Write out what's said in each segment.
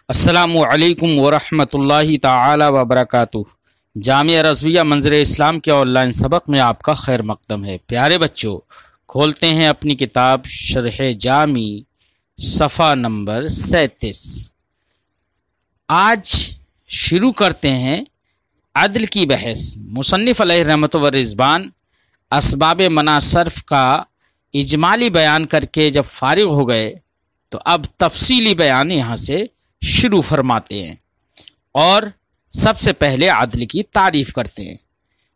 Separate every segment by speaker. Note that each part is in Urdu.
Speaker 1: السلام علیکم ورحمۃ اللہ تعالی وبرکاتہ۔ جامعہ رضویہ منظر اسلام کے آن لائن سبق میں آپ کا خیر مقدم ہے۔ پیارے بچوں، کھولتے ہیں اپنی کتاب شرح جامی صفحہ نمبر 37۔ آج شروع کرتے ہیں عدل کی بحث۔ مصنف علیہ رحمت و رضوان اسباب منع صرف کا اجمالی بیان کر کے جب فارغ ہو گئے تو اب تفصیلی بیان یہاں سے شروع فرماتے ہیں اور سب سے پہلے عدل کی تعریف کرتے ہیں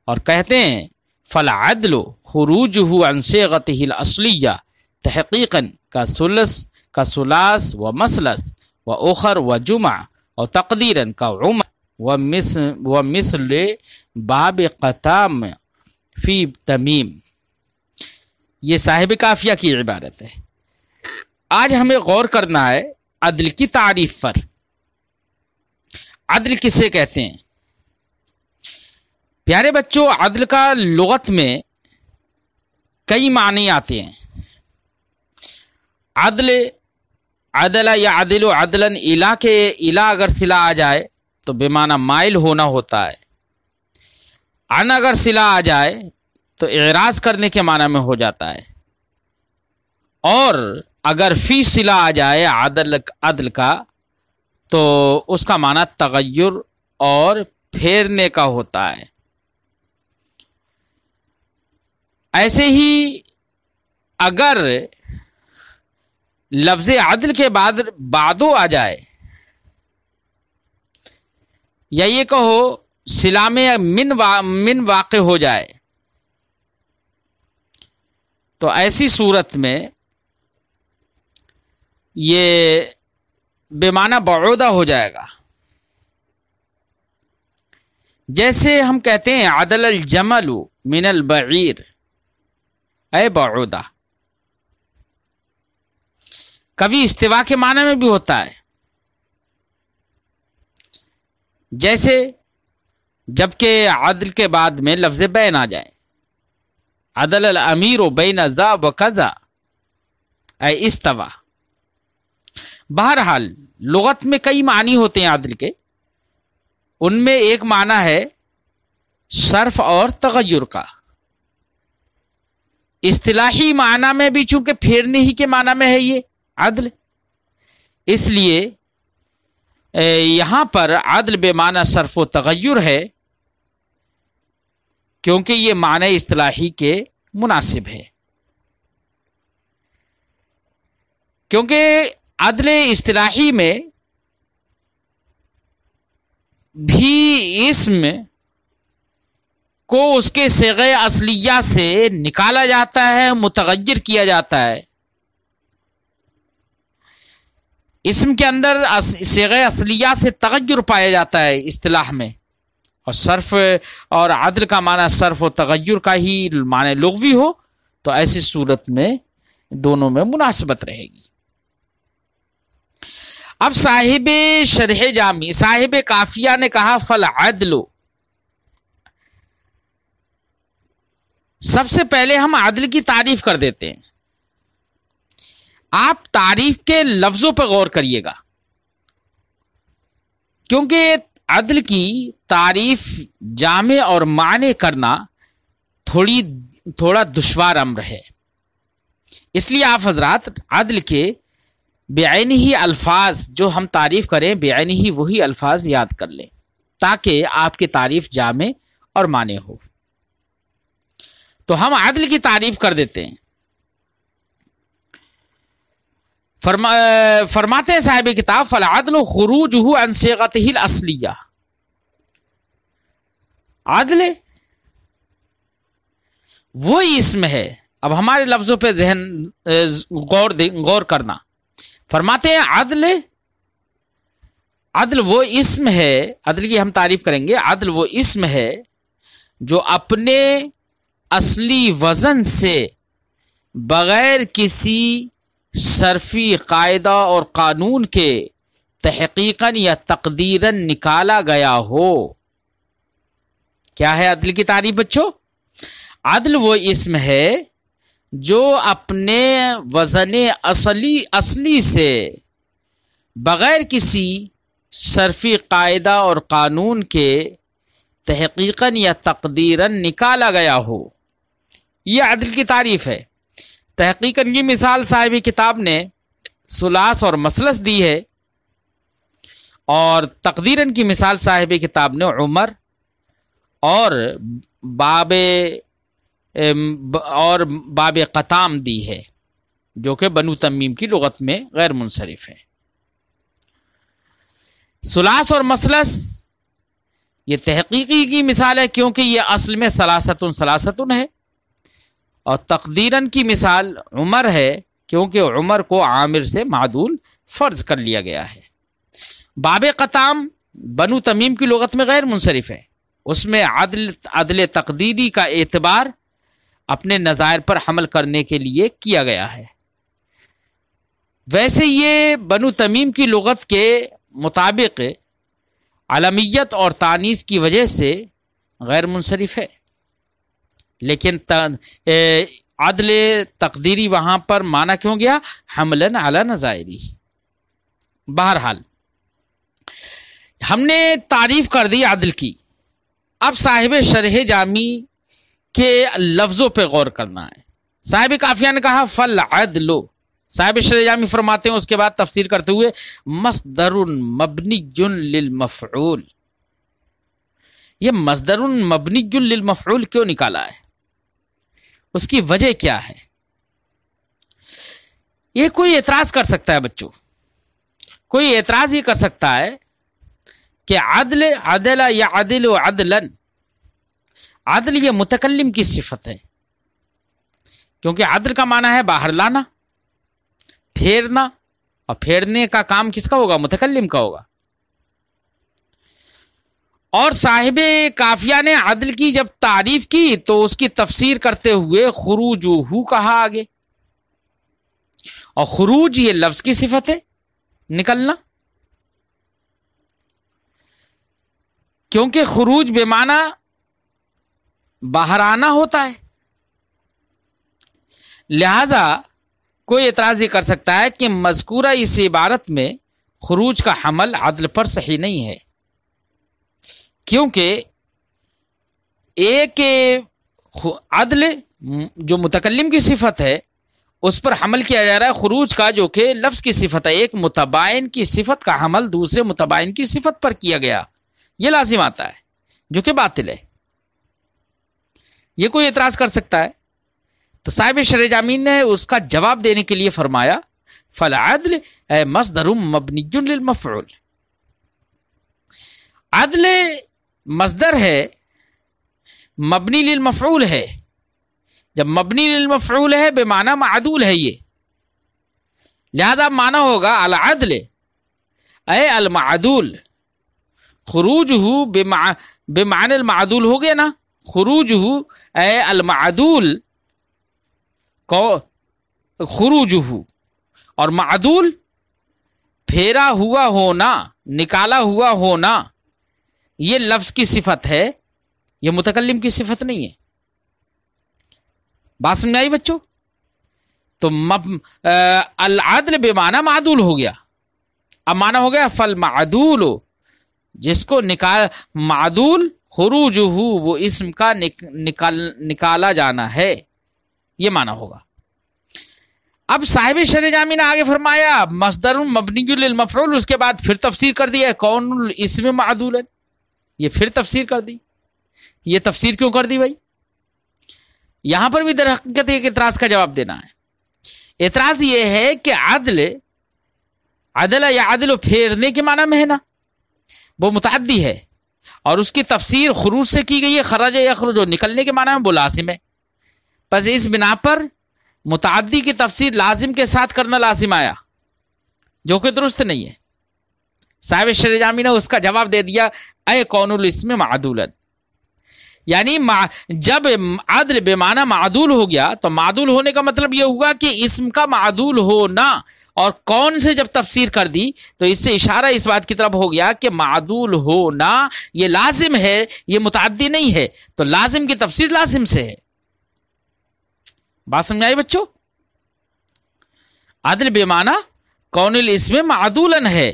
Speaker 1: اور کہتے ہیں فالعدل خروجہ عن صیغتہ الاصلیہ تحقیقاً کثلاث و مثلث و اخر و جمع اور تقدیراً کعمر ومثل باب قتام فی تمیم۔ یہ صاحب کافیہ کی عبارت ہے۔ آج ہمیں غور کرنا ہے عدل کی تعریف پر۔ عدل کسے کہتے ہیں؟ پیارے بچوں، عدل کا لغت میں کئی معنی آتے ہیں۔ عدل، عدل یا عدل و عدلن، الہ کے الہ اگر صلہ آ جائے تو بے معنی مائل ہونا ہوتا ہے۔ عن اگر صلہ آ جائے تو اعراض کرنے کے معنی میں ہو جاتا ہے، اور اگر فی صلہ آ جائے عدل کا تو اس کا معنی تغیر اور پھیرنے کا ہوتا ہے۔ ایسے ہی اگر لفظ عدل کے بعد بعدو آ جائے، یا یہ کہو صلہ میں من واقع ہو جائے، تو ایسی صورت میں یہ بے معنی بعودہ ہو جائے گا۔ جیسے ہم کہتے ہیں عدل الجمل من البعیر، اے بعودہ۔ کبھی استوا کے معنی میں بھی ہوتا ہے، جیسے جبکہ عدل کے بعد میں لفظ بین آ جائے، عدل الامیر بین ذا و کذا، اے استوا۔ بہرحال لغت میں کئی معنی ہوتے ہیں عدل کے، ان میں ایک معنی ہے صرف اور تغیر کا۔ اصطلاحی معنی میں بھی چونکہ پھیرنے ہی کے معنی میں ہے یہ عدل، اس لیے یہاں پر عدل بے معنی صرف و تغیر ہے، کیونکہ یہ معنی اصطلاحی کے مناسب ہے۔ کیونکہ عدل اصطلاحی میں بھی اسم کو اس کے صیغہ اصلیہ سے نکالا جاتا ہے، متغیر کیا جاتا ہے۔ اسم کے اندر صیغہ اصلیہ سے تغیر پایا جاتا ہے اصطلاح میں، اور صرف اور عدل کا معنی صرف و تغیر کا ہی معنی لغوی ہو تو ایسی صورت میں دونوں میں مناسبت رہے گی۔ اب صاحب شرح جامی، صاحب کافیہ نے کہا فالعدل۔ سب سے پہلے ہم عدل کی تعریف کر دیتے ہیں۔ آپ تعریف کے لفظوں پر غور کریے گا، کیونکہ عدل کی تعریف جامع اور معنی کرنا تھوڑا دشوار امر ہے۔ اس لیے آپ حضرات عدل کے بعینی ہی الفاظ جو ہم تعریف کریں، بعینی ہی وہی الفاظ یاد کر لیں تاکہ آپ کی تعریف جامع اور معنی ہو۔ تو ہم عدل کی تعریف کر دیتے ہیں۔ فرماتے ہیں صاحب کتاب فالعدل خروجہ عن صیغتہ الاصلیہ۔ عدل وہ اسم ہے، اب ہمارے لفظوں پہ ذہن غور کرنا۔ فرماتے ہیں عدل وہ اسم ہے، عدل کی ہم تعریف کریں گے، عدل وہ اسم ہے جو اپنے اصلی وزن سے بغیر کسی صرفی قاعدہ اور قانون کے تحقیقاً یا تقدیراً نکالا گیا ہو۔ کیا ہے عدل کی تعریف بچوں؟ عدل وہ اسم ہے جو اپنے وزن اصلی سے بغیر کسی صرفی قاعدہ اور قانون کے تحقیقاً یا تقدیراً نکالا گیا ہو، یہ عدل کی تعریف ہے۔ تحقیقاً کی مثال صاحب کتاب نے ثلاث اور مثلث دی ہے، اور تقدیراً کی مثال صاحب کتاب نے عمر اور باب قطام دی ہے، جو کہ بنو تمیم کی لغت میں غیر منصرف ہے۔ ثلاث اور مثلث یہ تحقیقی کی مثال ہے، کیونکہ یہ اصل میں ثلاثتن ثلاثتن ہے، اور تقدیراً کی مثال عمر ہے، کیونکہ عمر کو عامر سے معدول فرض کر لیا گیا ہے۔ باب قطام بنو تمیم کی لغت میں غیر منصرف ہے، اس میں عدل تقدیری کا اعتبار اپنے نظائر پر حمل کرنے کے لیے کیا گیا ہے۔ ویسے یہ بنو تمیم کی لغت کے مطابق علمیت اور تانیث کی وجہ سے غیر منصرف ہے، لیکن عدل تقدیری وہاں پر مانا کیوں گیا؟ حملن علی نظائری۔ بہرحال ہم نے تعریف کر دی عدل کی، اب صاحب شرح جامی کے لفظوں پہ غور کرنا ہے۔ صاحب کافیہ نے کہا فالعدل، صاحب شرح جامی فرماتے ہیں اس کے بعد تفسیر کرتے ہوئے مصدر مبنی للمفعول۔ یہ مصدر مبنی للمفعول کیوں نکالا ہے؟ اس کی وجہ کیا ہے؟ یہ کوئی اعتراض کر سکتا ہے بچوں، کوئی اعتراض یہ کر سکتا ہے کہ عدل یا عدل و عدلن، عدل یہ متکلم کی صفت ہے، کیونکہ عدل کا معنی ہے باہر لانا، پھیرنا، اور پھیرنے کا کام کس کا ہوگا؟ متکلم کا ہوگا۔ اور صاحب کافیہ نے عدل کی جب تعریف کی تو اس کی تفسیر کرتے ہوئے خروجہ کہا آگے، اور خروج یہ لفظ کی صفت ہے، نکلنا، کیونکہ خروج بے معنی باہر آنا ہوتا ہے۔ لہذا کوئی اعتراض یہ کر سکتا ہے کہ مذکورہ اس عبارت میں خروج کا حمل عدل پر صحیح نہیں ہے، کیونکہ ایک عدل جو متکلم کی صفت ہے اس پر حمل کیا جا رہا ہے خروج کا، جو کہ لفظ کی صفت ہے۔ ایک متباین کی صفت کا حمل دوسرے متباین کی صفت پر کیا گیا، یہ لازم آتا ہے، جو کہ باطل ہے۔ یہ کوئی اعتراض کر سکتا ہے؟ تو صاحب شرح جامی نے اس کا جواب دینے کے لیے فرمایا فالعدل مصدر مبنی للمفعول، عدل مصدر ہے، مبنی للمفعول ہے۔ جب مبنی للمفعول ہے بے معنی معدول ہے یہ، لہذا معنی ہوگا العدل اے المعدول، خروجہ بمعنی المعدول ہو گیا نا، خروجہ اے المعدول کو خروجہ، اور معدول پھیرا ہوا ہونا، نکالا ہوا ہونا، یہ لفظ کی صفت ہے، یہ متکلم کی صفت نہیں ہے۔ بات سمجھ آئی بچوں؟ تو العدل بے معنی معدول ہو گیا، اب معنی ہو گیا فالمعدول، جس کو معدول خروجہ وہ اسم کا نکالا جانا ہے، یہ معنی ہوگا۔ اب صاحب شرح جامی نے آگے فرمایا مصدر مبنی للمفعول، اس کے بعد پھر تفسیر کر دیا کون الاسم معدول، یہ پھر تفسیر کر دی۔ یہ تفسیر کیوں کر دی بھائی؟ یہاں پر بھی در حقیقت ایک اعتراض کا جواب دینا ہے۔ اعتراض یہ ہے کہ عدل یا عدل و پھیرنے کے معنی میں ہے نا، وہ متعدی ہے، اور اس کی تفسیر خروج سے کی گئی ہے، خرج یخرج، نکلنے کے معنی میں وہ لازم ہے۔ بس اس بنا پر متعدی کی تفسیر لازم کے ساتھ کرنا لازم آیا، جو کہ درست نہیں ہے۔ صاحب شرح جامی نے اس کا جواب دے دیا اے کون الاسم معدولا، یعنی جب عدل بے معنی معدول ہو گیا تو معدول ہونے کا مطلب یہ ہوا کہ اسم کا معدول ہونا، اور کون سے جب تفسیر کر دی تو اس سے اشارہ اس بات کی طرف ہو گیا کہ معدول ہونا یہ لازم ہے، یہ متعدی نہیں ہے، تو لازم کی تفسیر لازم سے ہے۔ بات سمجھ آئی بچوں؟ عدل بے معنی کون الاسم معدولا ہے،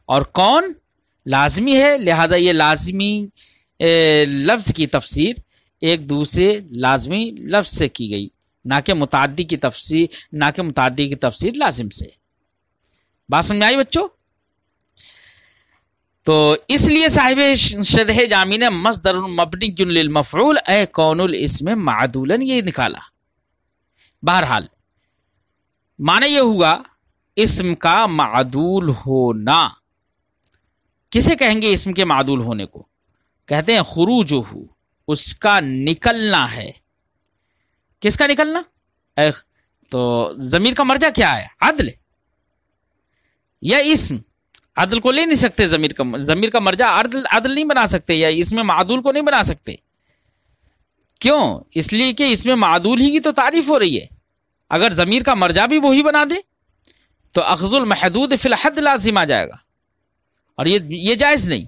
Speaker 1: اور کون لازمی ہے، لہذا یہ لازمی لفظ کی تفسیر ایک دوسرے لازمی لفظ سے کی گئی، نہ کہ متعدی کی تفسیر لازم سے۔ بات سمجھ آئی بچوں؟ تو اس لیے صاحب شرح جامی نے مصدر مبنی للمفعول اے کون الاسم معدولا یہ نکالا۔ بہرحال معنی یہ ہوا اسم کا معدول ہونا۔ کسے کہیں گے اسم کے معدول ہونے کو؟ کہتے ہیں خروجہ، اس کا نکلنا ہے۔ کس کا نکلنا؟ تو ضمیر کا مرجع کیا ہے؟ عدل یا اسم؟ عدل کو لے نہیں سکتے، ضمیر کا مرجع عدل نہیں بنا سکتے، یا اس میں معدول کو نہیں بنا سکتے۔ کیوں؟ اس لیے کہ اس میں معدول ہی کی تو تعریف ہو رہی ہے۔ اگر ضمیر کا مرجع بھی وہی بنا دے تو اخذ المحدود فی الحد لازم آ جائے گا، اور یہ جائز نہیں۔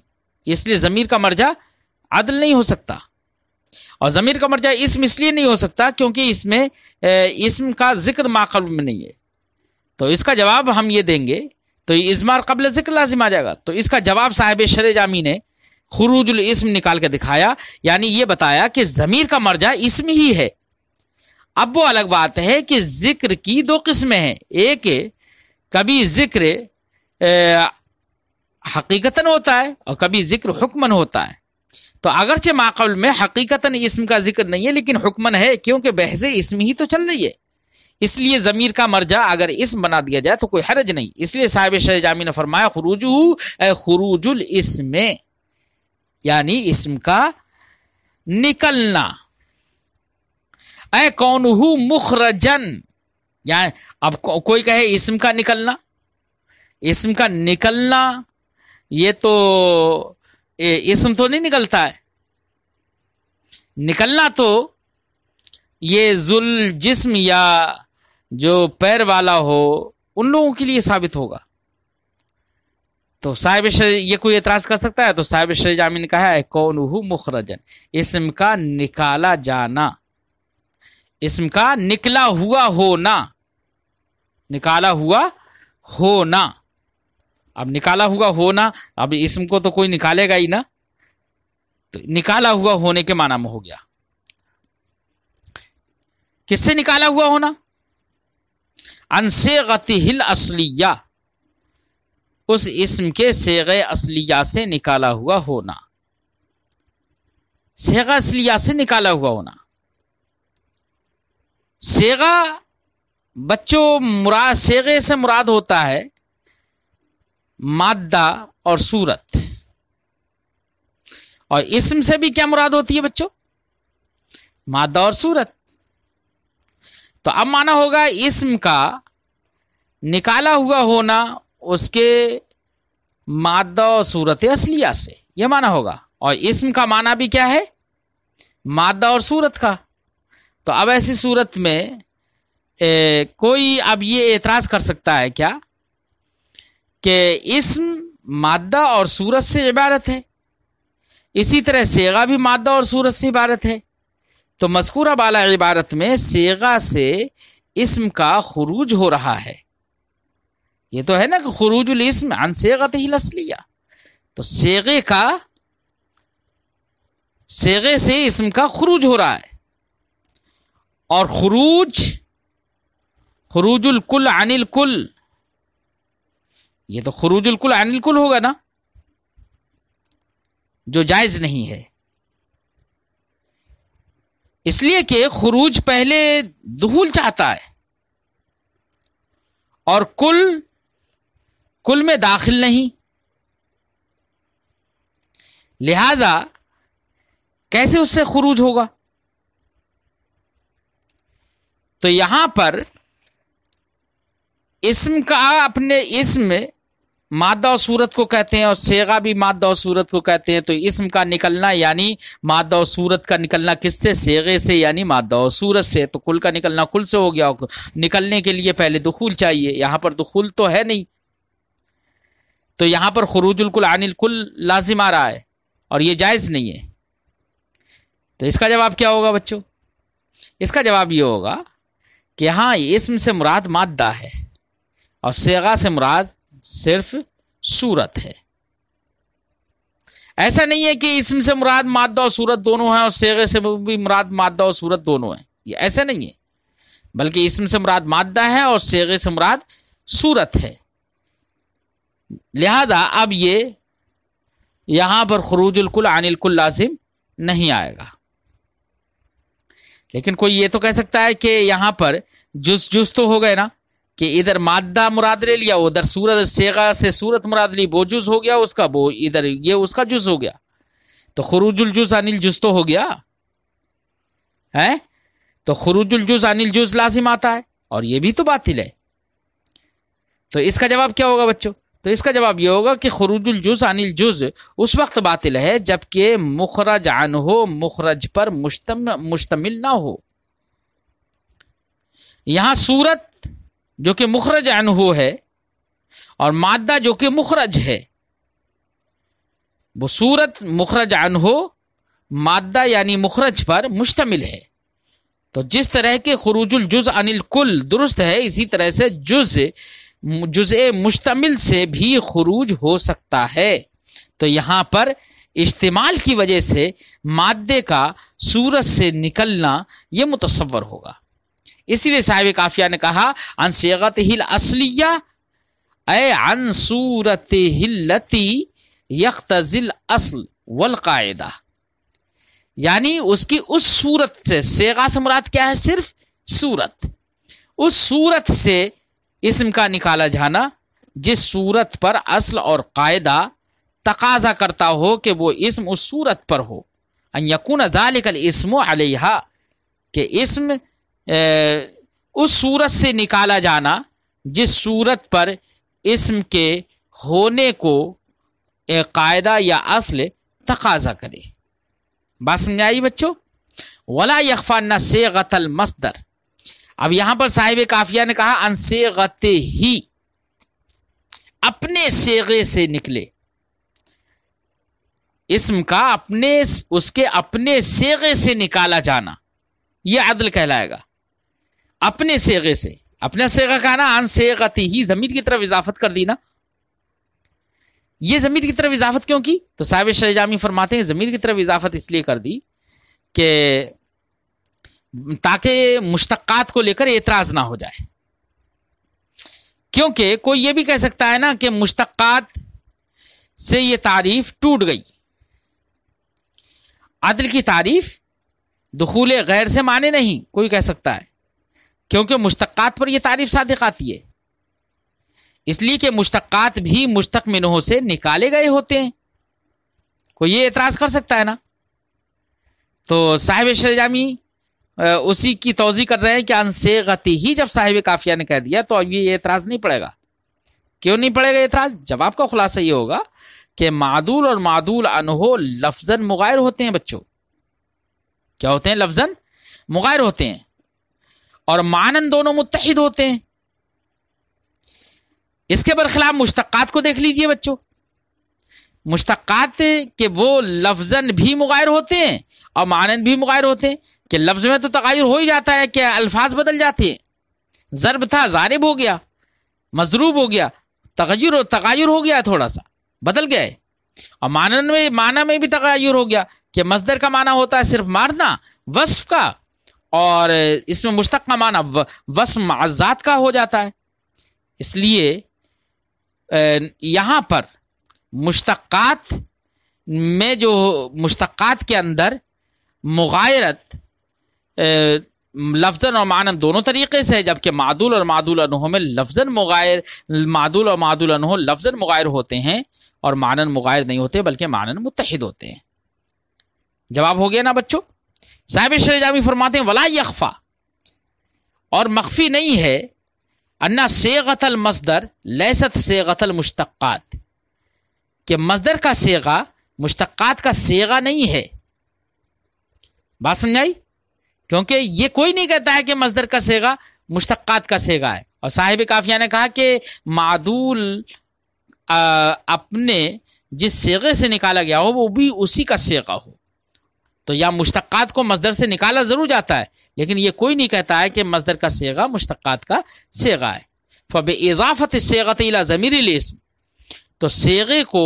Speaker 1: اس لیے ضمیر کا مرجع عدل نہیں ہو سکتا، اور ضمیر کا مرجع اسم اس لیے نہیں ہو سکتا کیونکہ اس میں اسم کا ذکر ما قبل میں نہیں ہے۔ تو اس کا جواب ہم یہ دیں گے، تو اضمار قبل ذکر لازم آ جائے گا۔ تو اس کا جواب صاحب شرح جامی نے خروج الاسم نکال کے دکھایا، یعنی یہ بتایا کہ ضمیر کا مرجع اسم ہی ہے۔ اب وہ الگ بات ہے کہ ذکر کی دو قسمیں ہیں، ایک کبھی ذکر حقیقتاً ہوتا ہے اور کبھی ذکر حکماً ہوتا ہے۔ تو اگرچہ ما قبل میں حقیقتاً اسم کا ذکر نہیں ہے لیکن حکماً ہے، کیونکہ بحث اسم ہی تو چل رہی ہے، اس لیے ضمیر کا مرجع اگر اسم بنا دیا جائے تو کوئی حرج نہیں۔ اس لیے صاحب شرح جامی نے فرمایا خروجہ اے خروج الاسم، یعنی اسم کا نکلنا، اے کونہ مخرجن، یعنی اب کوئی کہے اسم کا نکلنا، اسم کا نکلنا یہ تو اسم تو نہیں نکلتا ہے، نکلنا تو یہ ذل جسم یا جو پیر والا ہو ان لوگوں کے لیے ثابت ہوگا۔ تو صاحب یہ کوئی اعتراض کر سکتا ہے؟ تو صاحب شرح جامی نے کہا ہے کونہ مخرجن، اسم کا نکالا جانا، اسم کا نکلا ہوا ہونا، نکالا ہوا ہونا۔ اب نکالا ہوا ہونا، اب اسم کو تو کوئی نکالے گا ہی نا، تو نکالا ہوا ہونے کے معنی میں ہو گیا۔ کس سے نکالا ہوا ہونا؟ عن صیغتہ الاصلیہ، اس اسم کے صیغہ اصلیہ سے نکالا ہوا ہونا، صیغہ اصلیہ سے نکالا ہوا ہونا۔ صیغہ بچوں صیغے سے مراد ہوتا ہے مادہ اور صورت، اور اسم سے بھی کیا مراد ہوتی ہے بچوں؟ مادہ اور صورت۔ تو اب معنی ہوگا اسم کا نکالا ہوا ہونا اس کے مادہ اور صورت اصلیہ سے، یہ معنی ہوگا۔ اور اسم کا معنی بھی کیا ہے؟ مادہ اور صورت کا۔ تو اب ایسی صورت میں کوئی اب یہ اعتراض کر سکتا ہے کیا کہ اسم مادہ اور صورت سے عبارت ہے، اسی طرح صیغہ بھی مادہ اور صورت سے عبارت ہے، تو مذکورہ بالا عبارت میں صیغہ سے اسم کا خروج ہو رہا ہے۔ یہ تو ہے نا کہ خروج الاسم عن صیغتہ الاصلیہ، تو صیغے سے اسم کا خروج ہو رہا ہے، اور خروج الکل عن الکل، یہ تو خروج الکل عن الکل ہوگا نا، جو جائز نہیں ہے، اس لیے کہ خروج پہلے دخول چاہتا ہے اور کل میں داخل نہیں، لہذا کیسے اس سے خروج ہوگا؟ تو یہاں پر اسم کا اپنے اسم مادہ اور صورت کو کہتے ہیں، اور صیغہ بھی مادہ اور صورت کو کہتے ہیں۔ تو اسم کا نکلنا یعنی مادہ اور صورت کا نکلنا کس سے؟ صیغے سے، یعنی مادہ اور صورت سے۔ تو کل کا نکلنا کل سے ہو گیا، نکلنے کے لیے پہلے دخول چاہیے، یہاں پر دخول تو ہے نہیں، تو یہاں پر خروج الکل عن الکل لازم آ رہا ہے، اور یہ جائز نہیں ہے۔ تو اس کا جواب کیا ہوگا بچوں؟ اس کا جواب یہ ہوگا کہ ہاں اسم سے مراد مادہ ہے اور صیغہ سے مراد صرف صورت ہے۔ ایسا نہیں ہے کہ اسم سے مراد مادہ اور صورت دونوں ہیں اور صیغے سے بھی مراد مادہ اور صورت دونوں ہیں، یہ ایسا نہیں ہے، بلکہ اسم سے مراد مادہ ہے اور صیغے سے مراد صورت ہے۔ لہذا اب یہ یہاں پر خروج الکل عن الکل لازم نہیں آئے گا۔ لیکن کوئی یہ تو کہہ سکتا ہے کہ یہاں پر جز تو ہو گئے نا، کہ ادھر مادہ مراد لے لیا، ادھر صورت صیغہ سے صورت مراد لی، وہ جز ہو گیا اس کا، وہ ادھر یہ اس کا جز ہو گیا، تو خروج الجز عن الجز تو ہو گیا ہے، تو خروج الجز عن الجز لازم آتا ہے، اور یہ بھی تو باطل ہے۔ تو اس کا جواب کیا ہوگا بچوں؟ تو اس کا جواب یہ ہوگا کہ خروج الجز عن الجز اس وقت باطل ہے جبکہ مخرج عنہ مخرج پر مشتمل نہ ہو۔ یہاں صورت جو کہ مخرج عنہ ہے اور مادہ جو کہ مخرج ہے، وہ صورت مخرج عنہ مادہ یعنی مخرج پر مشتمل ہے، تو جس طرح کے خروج الجز عن الکل درست ہے، اسی طرح سے جزء مشتمل سے بھی خروج ہو سکتا ہے۔ تو یہاں پر اشتمال کی وجہ سے مادے کا صورت سے نکلنا یہ متصور ہوگا۔ اسی لیے صاحب کافیہ نے کہا عن صیغتہ الاصلیہ اے عن صورتہ التی یقتضی الاصل والقاعدہ، یعنی اس کی اس صورت سے، صیغہ سے مراد کیا ہے؟ صرف صورت، اس صورت سے اسم کا نکالا جانا جس صورت پر اصل اور قاعدہ تقاضا کرتا ہو کہ وہ اسم اس صورت پر ہو، ان یکون ذالک الاسم علیہا، کہ اسم اس صورت سے نکالا جانا جس صورت پر اسم کے ہونے کو قاعدہ یا اصل تقاضا کرے۔ بات سمجھ آئی بچوں؟ ولا یخفی ان صیغۃ المصدر، اب یہاں پر صاحب کافیہ نے کہا ان صیغتہ ہی، اپنے صیغے سے نکلے، اسم کا اس کے اپنے صیغے سے نکالا جانا یہ عدل کہلائے گا۔ اپنے صیغے سے، اپنا صیغہ کہنا ان صیغتہ ہی، ضمیر کی طرف اضافت کر دی نا۔ یہ ضمیر کی طرف اضافت کیوں کی؟ تو صاحب شرح جامی فرماتے ہیں ضمیر کی طرف اضافت اس لیے کر دی کہ تاکہ مشتقات کو لے کر اعتراض نہ ہو جائے، کیونکہ کوئی یہ بھی کہہ سکتا ہے نا کہ مشتقات سے یہ تعریف ٹوٹ گئی۔ عدل کی تعریف دخول غیر سے مانے نہیں، کوئی کہہ سکتا ہے، کیونکہ مشتقات پر یہ تعریف صادق آتی ہے، اس لیے کہ مشتقات بھی مشتق منہ سے نکالے گئے ہوتے ہیں، کوئی یہ اعتراض کر سکتا ہے نا۔ تو صاحب شرح جامی اسی کی توضیح کر رہے ہیں کہ ان صیغتہ ہی جب صاحب کافیہ نے کہہ دیا تو اب یہ اعتراض نہیں پڑے گا۔ کیوں نہیں پڑے گا اعتراض؟ جواب کا خلاصہ یہ ہوگا کہ معدول اور معدول عنہ لفظاً مغایر ہوتے ہیں بچوں۔ کیا ہوتے ہیں؟ لفظاً مغایر ہوتے ہیں، اور معنن دونوں متحد ہوتے ہیں۔ اس کے برخلاف مشتقات کو دیکھ لیجئے بچوں، مشتقات کے وہ لفظاً بھی مغایر ہوتے ہیں اور معنن بھی مغایر ہوتے ہیں، کہ لفظ میں تو تغیر ہو ہی جاتا ہے کہ الفاظ بدل جاتے ہیں، ضرب تھا ضارب ہو گیا، مضروب ہو گیا، تغیر ہو گیا، تھوڑا سا بدل گئے، اور معنی میں بھی تغیر ہو گیا کہ مصدر کا معنی ہوتا ہے صرف مارنا وصف کا، اور اس میں مشتق کا معنی وصف مع ذات کا ہو جاتا ہے۔ اس لیے یہاں پر مشتقات میں جو مشتقات کے اندر مغایرت لفظاً اور معنن دونوں طریقے سے ہے، جبکہ معدول اور معدول عنہ میں لفظاً مغایر، معدول اور معدول عنہ لفظاً مغایر ہوتے ہیں اور معنن مغایر نہیں ہوتے بلکہ معنن متحد ہوتے ہیں۔ جواب ہو گیا نا بچوں؟ صاحب شرح جامی فرماتے ہیں ولا یخفی، اور مخفی نہیں ہے، ان صیغۃ المصدر لیست صیغۃ المشتقات، کہ مصدر کا صیغہ مشتقات کا صیغہ نہیں ہے۔ بات سمجھائی؟ کیونکہ یہ کوئی نہیں کہتا ہے کہ مصدر کا صیغہ مشتقات کا صیغہ ہے، اور صاحب کافیہ نے کہا کہ معدول اپنے جس صیغے سے نکالا گیا ہو وہ بھی اسی کا صیغہ ہو، تو یا مشتقات کو مصدر سے نکالا ضرور جاتا ہے، لیکن یہ کوئی نہیں کہتا ہے کہ مصدر کا صیغہ مشتقات کا صیغہ ہے۔ فباضافت الصیغۃ الی ضمیر الاسم، تو صیغے کو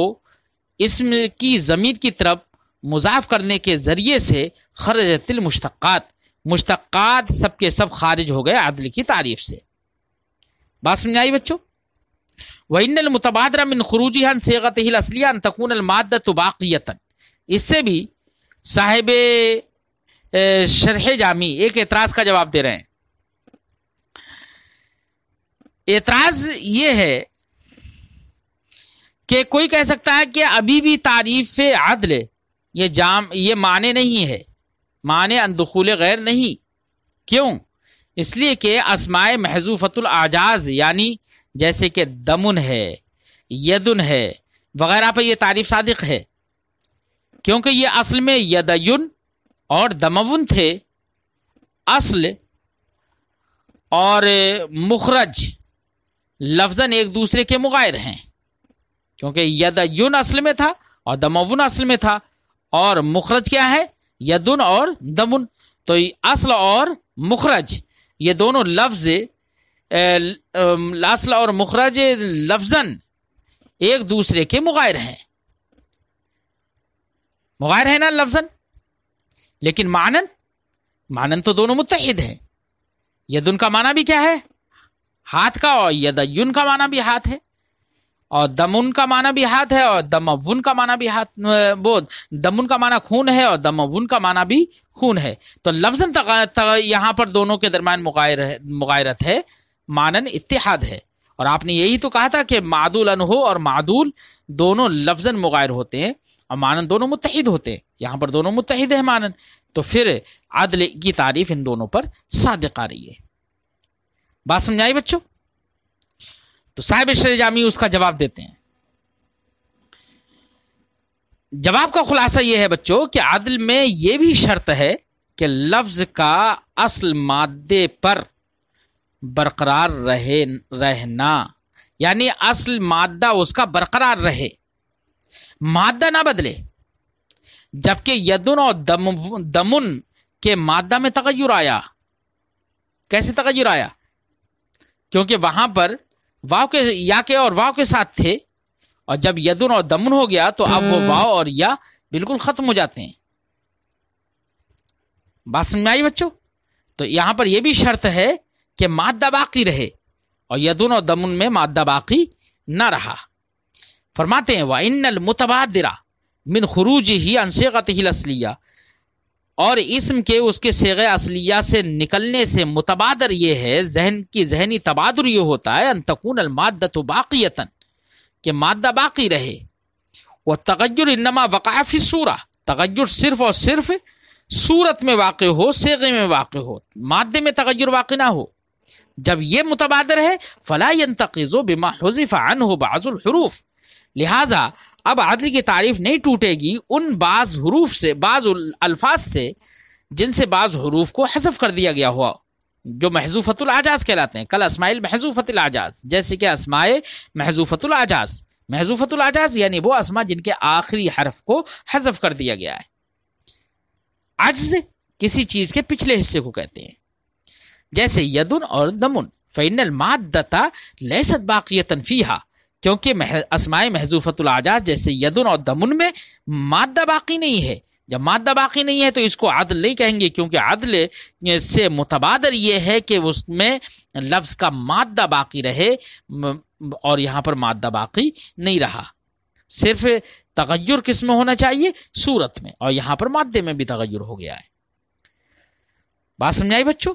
Speaker 1: اسم کی ضمیر کی طرف مضاف کرنے کے ذریعے سے خرجت المشتقات، مشتقات سب کے سب خارج ہو گئے عدل کی تعریف سے۔ بات سمجھ آئی بچوں؟ وَإِنَّ الْمُتَبَادِرَ مِنْ خُرُوجِهَا عَنْ صِيغَتِهِ الْأَصْلِيَّةِ أَنْ تَكُونَ الْمَادَّةُ بَاقِيَةً، اس سے بھی صاحب شرح جامی ایک اعتراض کا جواب دے رہے ہیں۔ اعتراض یہ ہے کہ کوئی کہہ سکتا ہے کہ ابھی بھی تعریف عدل یہ معنی نہیں ہے، معنی ان دخول غیر نہیں۔ کیوں؟ اس لیے کہ اسماء محذوفۃ الاعجاز یعنی جیسے کہ دمن ہے، یدن ہے وغیرہ پہ یہ تعریف صادق ہے، کیونکہ یہ اصل میں یدین اور دمون تھے۔ اصل اور مخرج لفظاً ایک دوسرے کے مغائر ہیں، کیونکہ یدین اصل میں تھا اور دمون اصل میں تھا، اور مخرج کیا ہے؟ یدن اور دمن۔ تو اصل اور مخرج یہ دونوں لفظ اصل اور مخرج لفظاً ایک دوسرے کے مغائر ہیں، مغائر ہے نا لفظاً، لیکن معنن تو دونوں متحد ہیں۔ یدن کا معنی بھی کیا ہے؟ ہاتھ کا، اور یدین کا معنی بھی ہاتھ ہے، اور دمن کا معنی بھی ہاتھ ہے، اور دمون کا معنی بھی ہاتھ، دمن کا معنی خون ہے اور دمون کا معنی بھی خون ہے۔ تو لفظاً یہاں پر دونوں کے درمیان مغایرت ہے، معنن اتحاد ہے۔ اور آپ نے یہی تو کہا تھا کہ معدول عنہ اور معدول دونوں لفظاً مغایر ہوتے ہیں اور معنن دونوں متحد ہوتے ہیں، یہاں پر دونوں متحد ہیں معنن، تو پھر عدل کی تعریف ان دونوں پر صادق آ رہی ہے۔ بات سمجھائی بچوں؟ تو صاحب شرح جامی اس کا جواب دیتے ہیں۔ جواب کا خلاصہ یہ ہے بچوں کہ عدل میں یہ بھی شرط ہے کہ لفظ کا اصل مادے پر برقرار رہنا، یعنی اصل مادہ اس کا برقرار رہے، مادہ نہ بدلے۔ جبکہ یدن اور دمن کے مادہ میں تغیر آیا۔ کیسے تغیر آیا؟ کیونکہ وہاں پر واو کے یا کے اور واو کے ساتھ تھے، اور جب یدن اور دمن ہو گیا تو اب وہ واو اور یا بالکل ختم ہو جاتے ہیں۔ بات سمجھ میں آئی بچوں؟ تو یہاں پر یہ بھی شرط ہے کہ مادہ باقی رہے، اور یدن اور دمن میں مادہ باقی نہ رہا۔ فرماتے ہیں وَإِنَّ الْمُتَبَادِرَ مِنْ خُرُوجِهِ عَنْ صِيغَتِهِ الْأَصْلِيَّةِ، اور اسم کے اس کے صیغہ اصلیہ سے نکلنے سے متبادر یہ ہے، ذہنی تبادر یہ ہوتا ہے ان تکون المادۃ باقیۃ، کہ مادہ باقی رہے۔ والتغیر انما وقع فی الصورہ، تغیر صرف اور صرف صورت میں واقع ہو، صیغے میں واقع ہو، مادے میں تغیر واقع نہ ہو۔ جب یہ متبادر ہے فلا ينتقض بما حذف عنه بعض الحروف، لہذا اب عدل کی تعریف نہیں ٹوٹے گی ان بعض حروف سے، بعض الفاظ سے جن سے بعض حروف کو حذف کر دیا گیا ہوا، جو محذوفۃ الاعجاز کہلاتے ہیں، کل اسماء محذوفۃ الاعجاز، جیسے کہ اسماء محذوفۃ الاعجاز۔ محذوفۃ الاعجاز یعنی وہ اسماء جن کے آخری حرف کو حذف کر دیا گیا ہے۔ عجز کسی چیز کے پچھلے حصے کو کہتے ہیں، جیسے یدن اور دمن۔ فإن المادۃ لیست باقیۃ فیہا، کیونکہ اسماء محذوفۃ الاعجاز جیسے یدن اور دمن میں مادہ باقی نہیں ہے۔ جب مادہ باقی نہیں ہے تو اس کو عدل نہیں کہیں گے، کیونکہ عدل سے متبادر یہ ہے کہ اس میں لفظ کا مادہ باقی رہے، اور یہاں پر مادہ باقی نہیں رہا، صرف تغیر کس میں ہونا چاہیے؟ صورت میں، اور یہاں پر مادے میں بھی تغیر ہو گیا ہے۔ بات سمجھائی بچوں؟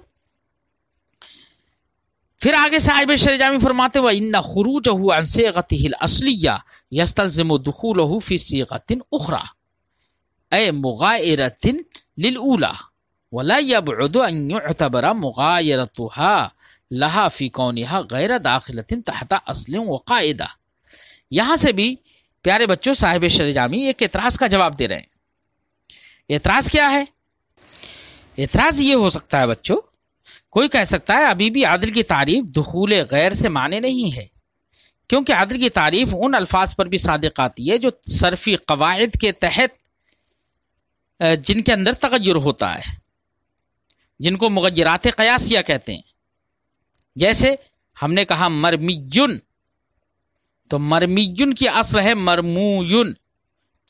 Speaker 1: پھر آگے صاحب شرح جامی فرماتے وَإِنَّ خُرُوجَهُ عَنْ صِيغَتِهِ الْأَصْلِيَّةِ يَسْتَلْزِمُ دُخُولَهُ فِي صِيغَةٍ أُخْرَى أي مغايرة للأولى ولا يبعد أن يعتبر مغايرتها لها في كونها غير داخلة تحت أصل وقاعدة۔ یہاں سے بھی پیارے بچوں صاحب شرح جامی ایک اعتراض کا جواب دے رہے ہیں۔ اعتراض کیا ہے؟ اعتراض یہ ہو سکتا ہے بچوں، کوئی کہہ سکتا ہے ابھی بھی عدل کی تعریف دخول غیر سے معنی نہیں ہے، کیونکہ عدل کی تعریف ان الفاظ پر بھی صادق آتی ہے جو صرفی قواعد کے تحت جن کے اندر تغیر ہوتا ہے، جن کو مغیرات قیاسیہ کہتے ہیں۔ جیسے ہم نے کہا مرمیون، تو مرمیون کی اصل ہے مرموین،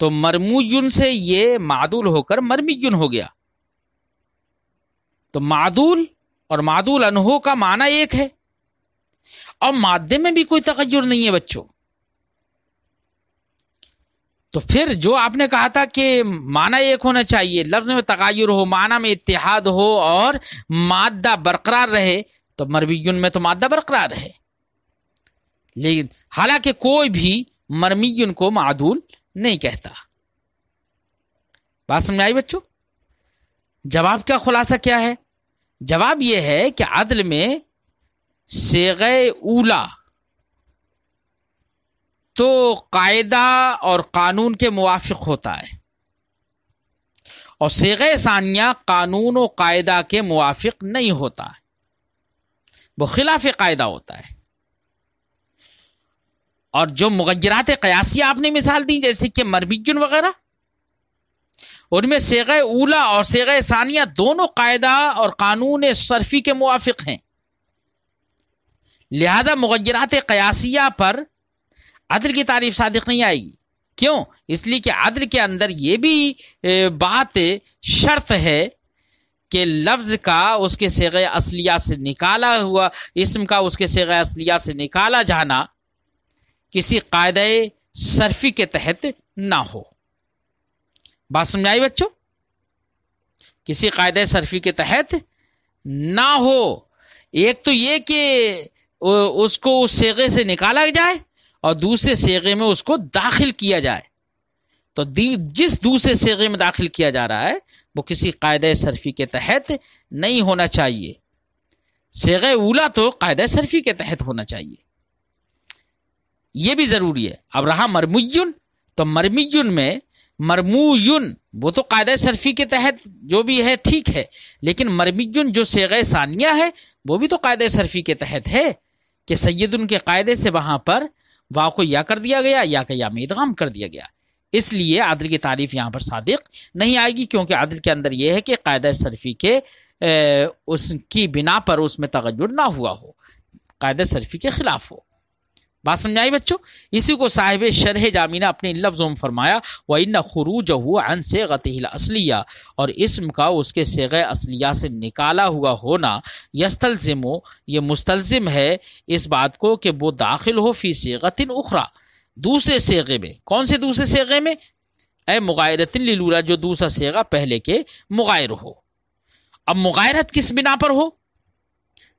Speaker 1: تو مرمویون سے یہ معدول ہو کر مرمیون ہو گیا. تو معدول اور معدول عنہ کا معنی ایک ہے اور مادے میں بھی کوئی تغیر نہیں ہے بچوں. تو پھر جو آپ نے کہا تھا کہ معنی ایک ہونا چاہیے، لفظ میں تغیر ہو، معنی میں اتحاد ہو اور مادہ برقرار رہے، تو مرمیون میں تو مادہ برقرار ہے. لیکن حالانکہ کوئی بھی مرمیون کو معدول نہیں کہتا. بات سمجھ آئی بچوں؟ جواب کا خلاصہ کیا ہے؟ جواب یہ ہے کہ عدل میں صیغہ اولا تو قاعدہ اور قانون کے موافق ہوتا ہے اور صیغہ ثانیہ قانون و قاعدہ کے موافق نہیں ہوتا ہے، وہ خلاف قاعدہ ہوتا ہے. اور جو مغیرات قیاسیہ آپ نے مثال دی جیسے کہ مرمیون وغیرہ، ان میں صیغہ اولا اور صیغہ ثانیہ دونوں قاعدہ اور قانون صرفی کے موافق ہیں. لہذا مغیرات قیاسیہ پر عدل کی تعریف صادق نہیں آئے گی. کیوں؟ اس لیے کہ عدل کے اندر یہ بھی بات شرط ہے کہ لفظ کا اس کے صیغہ اصلیہ سے نکالا ہوا، اسم کا اس کے صیغہ اصلیہ سے نکالا جانا کسی قاعدہ صرفی کے تحت نہ ہو. بات سمجھائی بچوں؟ کسی قاعدہ صرفی کے تحت نہ ہو. ایک تو یہ کہ اس کو اس صیغے سے نکالا جائے اور دوسرے صیغے میں اس کو داخل کیا جائے. تو جس دوسرے صیغے میں داخل کیا جا رہا ہے وہ کسی قاعدہ صرفی کے تحت نہیں ہونا چاہیے. صیغہ اولا تو قاعدہ صرفی کے تحت ہونا چاہیے، یہ بھی ضروری ہے. اب رہا مرمیون، تو مرمیون میں مرمویون وہ تو قاعدہ صرفی کے تحت جو بھی ہے ٹھیک ہے، لیکن مرمیون جو صیغہ ثانیہ ہے وہ بھی تو قاعدہ صرفی کے تحت ہے کہ سیدن کے قاعدے سے وہاں پر واو کو یا کر دیا گیا یا کہ یا میں ادغام کر دیا گیا. اس لیے عدل کی تعریف یہاں پر صادق نہیں آئے گی، کیونکہ عدل کے اندر یہ ہے کہ قاعدہ صرفی کے اس کی بنا پر اس میں تغیر نہ ہوا ہو، قاعدہ صرفی کے خلاف ہو. بات سمجھائی بچوں؟ اسی کو صاحب شرح جامی نے اپنے لفظوں میں فرمایا وَإِنَّ خُرُوجَهُ عَنْ صِيغَتِهِ الْأَصْلِيَّةِ، اور اسم کا اس کے صیغہ اصلیہ سے نکالا ہوا ہونا یستلزم، یہ مستلزم ہے اس بات کو کہ وہ داخل ہو فی صیغۃ اخری، دوسرے صیغے میں. کون سے دوسرے صیغے میں؟ اے مغایرۃ للأولی، جو دوسرا صیغہ پہلے کے مغایر ہو. اب مغایرت کس بنا پر ہو؟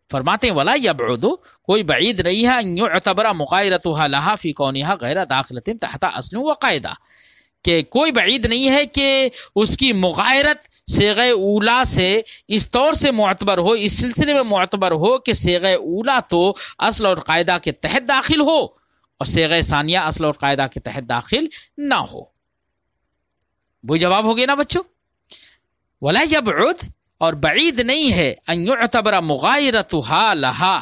Speaker 1: فرماتے ہیں ولا یبعد، کوئی بعید نہیں ہے ان یعتبر مغایرتها لها فی کونها غیر داخلۃ تحت اصل و قاعدہ، کہ کوئی بعید نہیں ہے کہ اس کی مغایرت صیغہ اولا سے اس طور سے معتبر ہو، اس سلسلے میں معتبر ہو کہ صیغہ اولا تو اصل اور قاعدہ کے تحت داخل ہو اور صیغہ ثانیہ اصل اور قاعدہ کے تحت داخل نہ ہو. وہی جواب ہو گیا نا بچوں؟ ولا یبعد، اور بعید نہیں ہے ان یعتبر مغایرتها لها،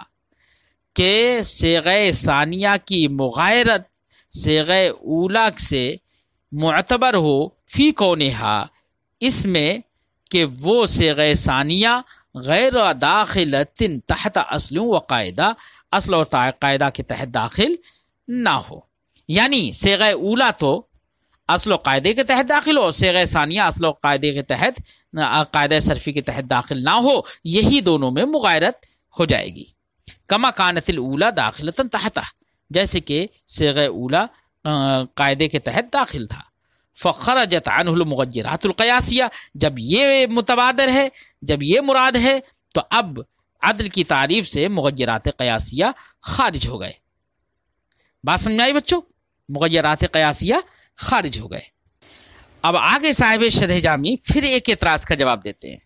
Speaker 1: کہ صیغہ ثانیہ کی مغایرت صیغہ اولا سے معتبر ہو فی کونہا، اس میں کہ وہ صیغہ ثانیہ غیر داخلۃ تحت اصل و قاعدہ، اصل اور قاعدہ کے تحت داخل نہ ہو. یعنی صیغہ اولا تو اصل و قاعدے کے تحت داخل ہو، صیغہ ثانیہ اصل و قاعدے کے تحت قاعدہ صرفی کے تحت داخل نہ ہو، یہی دونوں میں مغایرت ہو جائے گی. کما کانت الاولی داخلۃ تحتہ، جیسے کہ صیغہ اولا قاعدے کے تحت داخل تھا. فخرجت عنہ المغیرات القیاسیہ، جب یہ متبادر ہے، جب یہ مراد ہے، تو اب عدل کی تعریف سے مغیرات قیاسیہ خارج ہو گئے. بات سمجھ آئی بچوں؟ مغیرات قیاسیہ خارج ہو گئے. اب آگے صاحب شرح جامی پھر ایک اعتراض کا جواب دیتے ہیں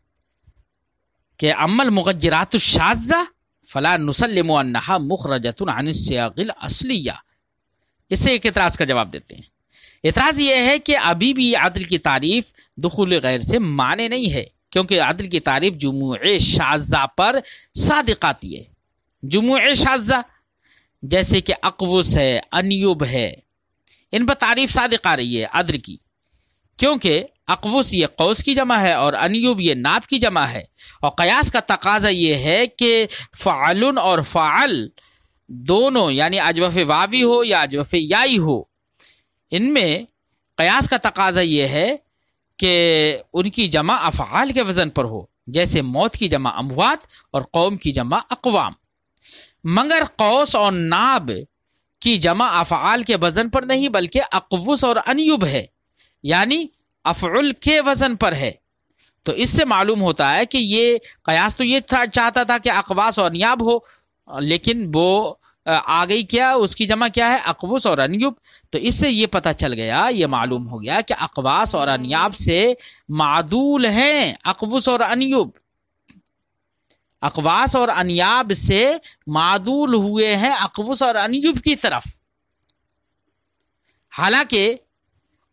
Speaker 1: کہ اما المغیرات الشاذہ فلا نسلم انہا مخرجۃ عن السیاق الاصلیہ. اس سے ایک اعتراض کا جواب دیتے ہیں. اعتراض یہ ہے کہ ابھی بھی عدل کی تعریف دخول غیر سے مانے نہیں ہے، کیونکہ عدل کی تعریف جموع شاذہ پر صادق آتی ہے. جموع شاذہ جیسے کہ اقوس ہے، انیوب ہے، ان پر تعریف صادق آ رہی ہے عدل کی، کیونکہ اقوس یہ قوس کی جمع ہے اور انیوب یہ ناب کی جمع ہے. اور قیاس کا تقاضا یہ ہے کہ فعل اور فعل دونوں، یعنی اجوف واوی ہو یا اجوف یائی ہو، ان میں قیاس کا تقاضا یہ ہے کہ ان کی جمع افعال کے وزن پر ہو، جیسے موت کی جمع اموات اور قوم کی جمع اقوام، مگر قوس اور ناب کی جمع افعال کے وزن پر نہیں بلکہ اقوس اور انیب ہے، یعنی افعل کے وزن پر ہے۔ تو اس سے معلوم ہوتا ہے کہ یہ قیاس تو یہ چاہتا تھا کہ اقواس اور انیاب ہو، لیکن وہ آ گئی کیا، اس کی جمع کیا ہے، اقوس اور انیب۔ تو اس سے یہ پتہ چل گیا، یہ معلوم ہو گیا کہ اقواس اور انیاب سے معدول ہیں اقوس اور انیب، اقواس اور انیاب سے معدول ہوئے ہیں اقوس اور انیب کی طرف، حالانکہ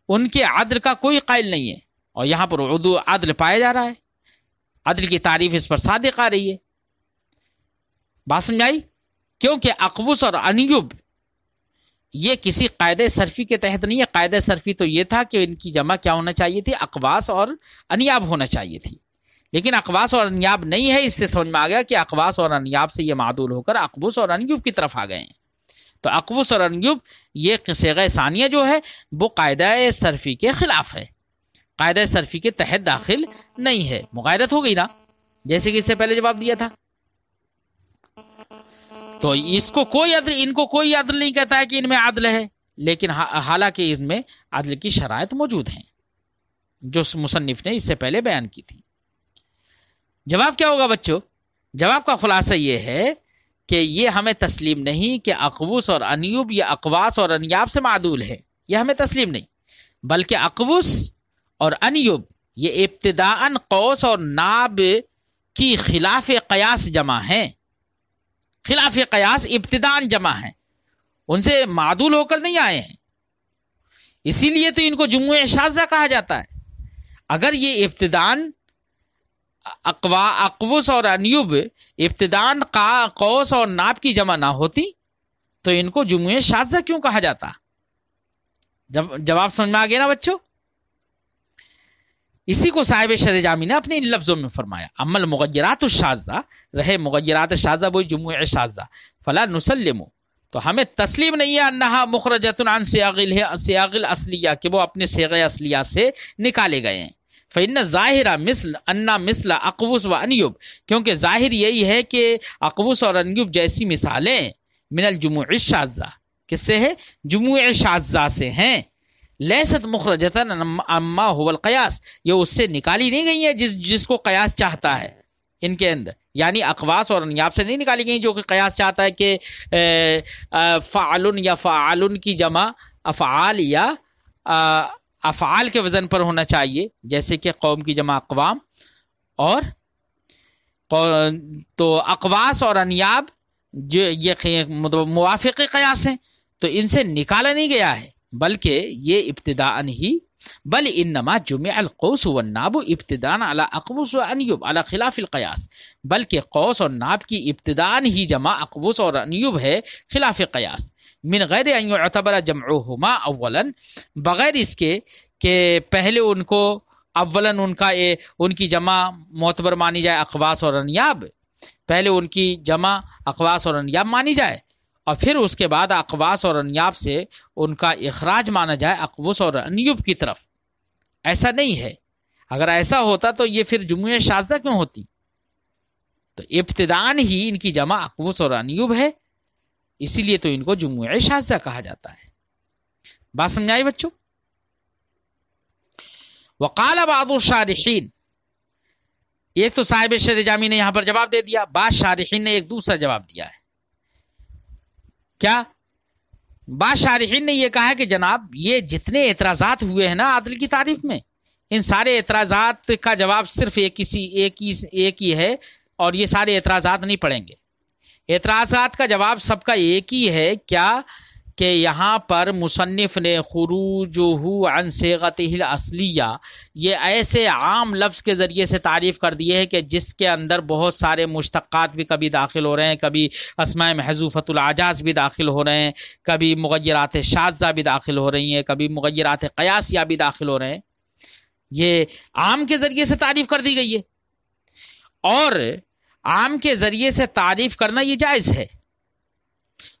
Speaker 1: ان کے عدل کا کوئی قائل نہیں ہے، اور یہاں پر عدل پایا جا رہا ہے، عدل کی تعریف اس پر صادق آ رہی ہے۔ بات سمجھ آئی؟ کیونکہ اقوس اور انیب یہ کسی قاعدہ صرفی کے تحت نہیں ہے۔ قاعدہ صرفی تو یہ تھا کہ ان کی جمع کیا ہونا چاہیے تھی، اقواس اور انیاب ہونا چاہیے تھی، لیکن اقواس اور انیاب نہیں ہے۔ اس سے سمجھ میں آ گیا کہ اقواس اور انیاب سے یہ معدول ہو کر اقوس اور انیب کی طرف آ گئے ہیں۔ تو اقوس اور انیب یہ صیغہ ثانیہ جو ہے وہ قاعدہ صرفی کے خلاف ہے، قاعدہ صرفی کے تحت داخل نہیں ہے۔ مغایرت ہو گئی نا، جیسے کہ اس سے پہلے جواب دیا تھا۔ تو اس کو کوئی عدل، ان کو کوئی عدل نہیں کہتا ہے کہ ان میں عدل ہے، لیکن حالانکہ اس میں عدل کی شرائط موجود ہیں جو مصنف نے اس سے پہلے بیان کی تھی۔ جواب کیا ہوگا بچوں؟ جواب کا خلاصہ یہ ہے کہ یہ ہمیں تسلیم نہیں کہ اقوس اور انیب یا اقواس اور انیاب سے معدول ہے، یہ ہمیں تسلیم نہیں، بلکہ اقوس اور انیب یہ ابتداءً قوس اور ناب کی خلاف قیاس جمع ہیں، خلاف قیاس ابتداءً جمع ہیں، ان سے معدول ہو کر نہیں آئے ہیں، اسی لیے تو ان کو جموع شاذہ کہا جاتا ہے۔ اگر یہ ابتداءً اقوس اور انیب ابتداءً قوس اور ناب کی جمع نہ ہوتی تو ان کو جموع شاذہ کیوں کہا جاتا؟ جواب سمجھ میں آ گیا نا بچوں؟ اسی کو صاحب شرح جامی نے اپنے ان لفظوں میں فرمایا، اما المغیرات الشاذہ، رہے مغیرات شاذہ وہی جموع شاذہ، فلا نسلم، تو ہمیں تسلیم نہیں ہے انہا مخرجۃ عن صیاغ الاصلیہ، کہ وہ اپنے صیغہ اصلیہ سے نکالے گئے ہیں۔ فإن ظاہرہ مثل اقوس و انیب، کیونکہ ظاہر یہی ہے کہ اقوس اور انیب جیسی مثالیں من الجموع الشاذہ، کس سے ہے؟ جموع شاذہ سے ہیں، لیست مخرجۃ اما هو القیاس، یہ اس سے نکالی نہیں گئی ہیں جس کو قیاس چاہتا ہے ان کے اندر، یعنی اقواس اور انیاب سے نہیں نکالی گئی جو کہ قیاس چاہتا ہے کہ فعل یا فعال کی جمع افعال یا افعال کے وزن پر ہونا چاہیے، جیسے کہ قوم کی جمع اقوام، اور تو اقواس اور انیاب جو یہ موافق قیاس ہیں، تو ان سے نکالا نہیں گیا ہے، بلکہ یہ ابتداءً ہی بل انما جمع القوس والناب ابتداءً علی اقوس و انیب علی خلاف القیاس، بلکہ قوس اور ناب کی ابتداءً ہی جمع اقوس اور انیب ہے خلاف قیاس، من غیر ان یعتبر جمعہما اولا، بغیر اس کے کہ پہلے ان کو اولاً ان کی جمع معتبر مانی جائے اقواس اور انیاب، پہلے ان کی جمع اقواس اور انیاب مانی جائے، اور پھر اس کے بعد اقواس اور انیاب سے ان کا اخراج مانا جائے اقوس اور انیب کی طرف۔ ایسا نہیں ہے، اگر ایسا ہوتا تو یہ پھر جموع شاذہ کیوں ہوتی؟ تو ابتداءً ہی ان کی جمع اقوس اور انیب ہے، اسی لیے تو ان کو جموع شاذہ کہا جاتا ہے۔ بات سمجھ آئی بچوں؟ وقال بعض الشارحین، ایک تو صاحب شرح جامی نے یہاں پر جواب دے دیا، بعض شارحین نے ایک دوسرا جواب دیا ہے۔ کیا؟ بعض شارحین نے یہ کہا ہے کہ جناب یہ جتنے اعتراضات ہوئے ہیں نا عدل کی تعریف میں، ان سارے اعتراضات کا جواب صرف ایک ہی ہے، اور یہ سارے اعتراضات نہیں پڑھیں گے۔ اعتراضات کا جواب سب کا ایک ہی ہے، کیا کہ یہاں پر مصنف نے خروجہ عن صیغتہ الاصلیہ یہ ایسے عام لفظ کے ذریعے سے تعریف کر دیے ہے کہ جس کے اندر بہت سارے مشتقات بھی کبھی داخل ہو رہے ہیں، کبھی اسماء محذوفۃ الاعجاز بھی داخل ہو رہے ہیں، کبھی مغیرات شاذہ بھی داخل ہو رہی ہیں، کبھی مغیرات قیاسیہ بھی داخل ہو رہے ہیں۔ یہ عام کے ذریعے سے تعریف کر دی گئی ہے، اور عام کے ذریعے سے تعریف کرنا یہ جائز ہے،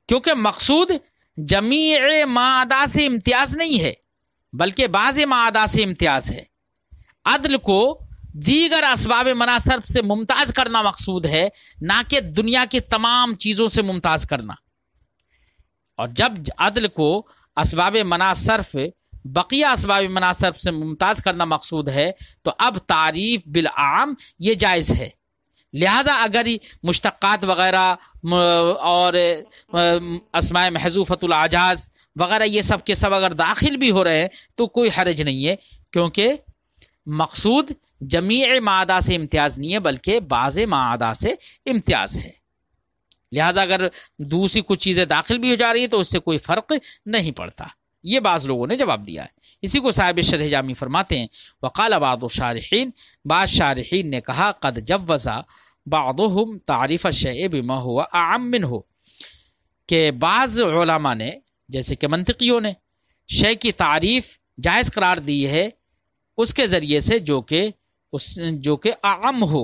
Speaker 1: کیونکہ مقصود جمیع مادہ سے امتیاز نہیں ہے، بلکہ بعض معادات سے امتیاز ہے۔ عدل کو دیگر اسباب منع صرف سے ممتاز کرنا مقصود ہے، نہ کہ دنیا کی تمام چیزوں سے ممتاز کرنا۔ اور جب عدل کو اسباب منع صرف بقیہ اسباب منع صرف سے ممتاز کرنا مقصود ہے تو اب تعریف بالعام یہ جائز ہے۔ لہذا اگر مشتقات وغیرہ اور اسماء محذوفۃ الاعجاز وغیرہ یہ سب کے سب اگر داخل بھی ہو رہے ہیں تو کوئی حرج نہیں ہے، کیونکہ مقصود جمیع معادات سے امتیاز نہیں ہے بلکہ بعض معادات سے امتیاز ہے۔ لہذا اگر دوسری کچھ چیزیں داخل بھی ہو جا رہی ہیں تو اس سے کوئی فرق نہیں پڑتا۔ یہ بعض لوگوں نے جواب دیا ہے۔ اسی کو صاحب شرح جامی فرماتے ہیں وقال بعض الشارحین، بعض شارحین نے کہا قد جوز بعضهم تعریف الشیء بما هو اعم منه، کہ بعض علماء نے جیسے کہ منطقیوں نے شے کی تعریف جائز قرار دی ہے اس کے ذریعے سے جو کہ اعم ہو،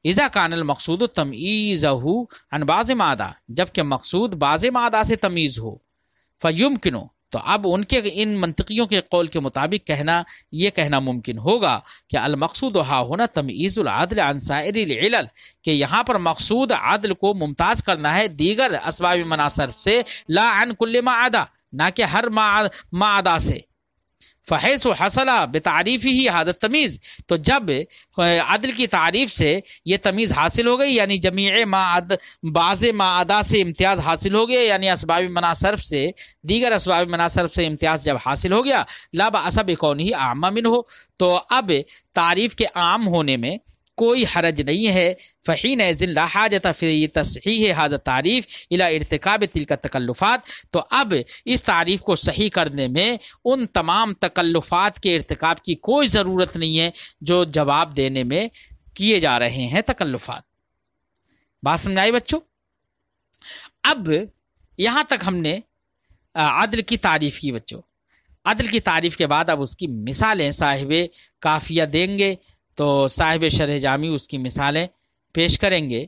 Speaker 1: اذا کان المقصود تمییزہ عن بعض معادہ، جبکہ مقصود بعض معادہ سے تمیز ہو، فیمکنو، تو اب ان کے ان منطقیوں کے قول کے مطابق یہ کہنا ممکن ہوگا کہ المقصود ہا ہونا تمییز العدل عن سائر العلل، کہ یہاں پر مقصود عدل کو ممتاز کرنا ہے دیگر اسباب منع صرف سے، لا عن کل ما عدا، نہ کہ ہر ما عدا سے۔ فحیث حصل بتعریفہ ھذا التمیز، تو جب عدل کی تعریف سے یہ تمیز حاصل ہو گئی، یعنی جمیع بعض ما عدا سے امتیاز حاصل ہو گیا، یعنی اسباب منع صرف سے دیگر اسباب منع صرف سے امتیاز جب حاصل ہو گیا، لا بأس بکونہ اعم منہ، تو اب تعریف کے عام ہونے میں کوئی حرج نہیں ہے۔ فحینئذ لا حاجۃ فی تصحیح ھذا التعریف الی ارتکاب تلک التکلفات، تو اب اس تعریف کو صحیح کرنے میں ان تمام تکلفات کے ارتکاب کی کوئی ضرورت نہیں ہے جو جواب دینے میں کیے جا رہے ہیں تکلفات۔ بات سمجھائی بچوں؟ اب یہاں تک ہم نے عدل کی تعریف کی بچوں۔ عدل کی تعریف کے بعد اب اس کی مثالیں صاحب کافیہ دیں گے، تو صاحب شرح جامی اس کی مثالیں پیش کریں گے۔